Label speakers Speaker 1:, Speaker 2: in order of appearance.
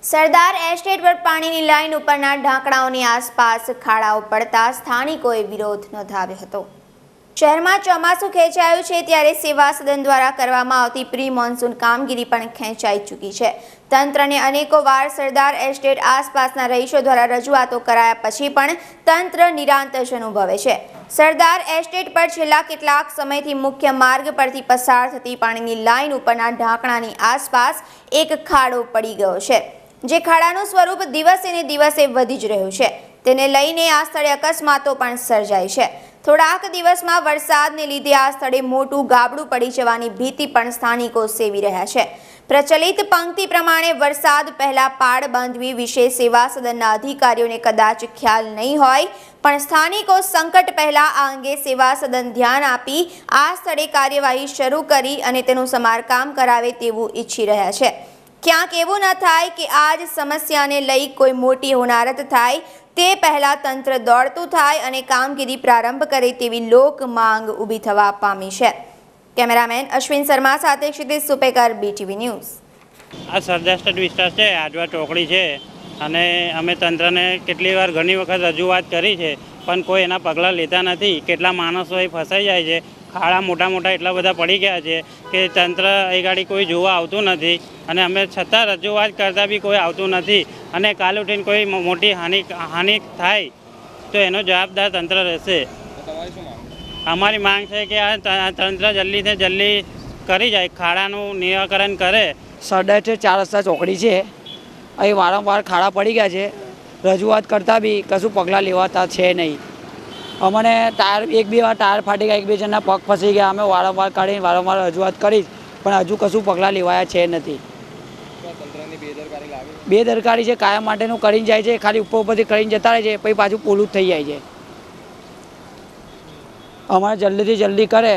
Speaker 1: સરદાર estate પર પાણીની line ઉપરના ઢાંકણાઓની આસપાસ ખાડાઓ પડતા સ્થાનિકોએ વિરોધ નોંધાવ્યો હતો। શહેરમાં ચોમાસું ખેંચાયું છે ત્યારે સેવા સદન દ્વારા કરવામાં આવતી પ્રી મોન્સૂન કામગીરી પણ ખેંચાઈ ચૂકી છે। તંત્રને અનેકો વાર સરદાર એસ્ટેટ આસપાસના રહીશો દ્વારા રજૂઆતો કરાયા પછી પણ તંત્ર નિરાંત જ અનુભવે છે। સરદાર એસ્ટેટ પર છેલ્લા કેટલાક સમયથી મુખ્ય માર્ગ પરથી પસાર થતી પાણીની લાઈન ઉપરના ઢાંકણાની આસપાસ એક ખાડો પડી ગયો છે, જે ખાડાનું સ્વરૂપ દિવસે ને દિવસે વધી જ રહ્યું છે। તેને લઈને આ સ્થળે અકસ્માતો પણ સર્જાય છે। થોડાક દિવસમાં વરસાદને લીધે આ સ્થળે મોટું ગાબડું પડી જવાની ભીતિ પણ સ્થાનિકો સેવી રહ્યા છે। પ્રચલિત પંક્તિ પ્રમાણે વરસાદ પહેલા પાળ બાંધવી વિશે સેવા સદનના અધિકારીઓને કદાચ ખ્યાલ નહીં હોય, પણ સ્થાનિકો સંકટ પહેલા આ અંગે સેવા સદન ધ્યાન આપી આ સ્થળે કાર્યવાહી શરૂ કરી અને તેનું સમારકામ કરાવે તેવું ઈચ્છી રહ્યા છે। ક્યાંક એવું ન થાય કે આ જ સમસ્યાને લઈ કોઈ મોટી હોનારત થાય તે પહેલા તંત્ર દોડતું થાય અને કામગીરી પ્રારંભ કરે તેવી લોક માંગ ઊભી થવા પામી છે। કેમેરામેન અશ્વિન શર્મા સાથે ક્ષિતિજ સુપેકર, BTV ન્યૂઝ।
Speaker 2: આ સરદાર એસ્ટેટ વિસ્તાર છે, આજવા ચોકડી છે અને અમે તંત્રને કેટલી વાર ઘણી વખત રજૂઆત કરી છે, પણ કોઈ એના પગલાં લેતા નથી। કેટલા માણસો એ ફસાઈ જાય છે, ખાડા મોટા મોટા એટલા બધા પડી ગયા છે કે તંત્ર એ ગાડી કોઈ જોવા આવતું નથી અને અમે છતાં રજૂઆત કરતાં બી કોઈ આવતું નથી। અને કાલ ઉઠીને કોઈ મોટી હાનિ થાય તો એનો જવાબદાર તંત્ર રહેશે। અમારી માંગ છે કે આ તંત્ર જલ્દીથી જલ્દી કરી જાય, ખાડાનું નિરાકરણ કરે।
Speaker 3: સરદાર એસ્ટેટ 4 રસ્તા ચોકડી છે, અહીં વારંવાર ખાડા પડી ગયા છે। રજૂઆત કરતાં બી કશું પગલાં લેવાતા છે નહીં। અમને ટાયર એક બે વાર ટાયર ફાટી ગયા, એક બે જણના પગ ફસી ગયા। અમે વારંવાર કાઢીને વારંવાર રજૂઆત કરી, પણ હજુ કશું પગલાં લેવાયા છે નથી। બેદરકારી છે, કાયમ માટેનું કરીને જાય છે, ખાલી ઉપરથી કરીને જતા રહે છે, પછી પાછું પોલું થઈ જાય છે। અમારે જલ્દીથી જલ્દી કરે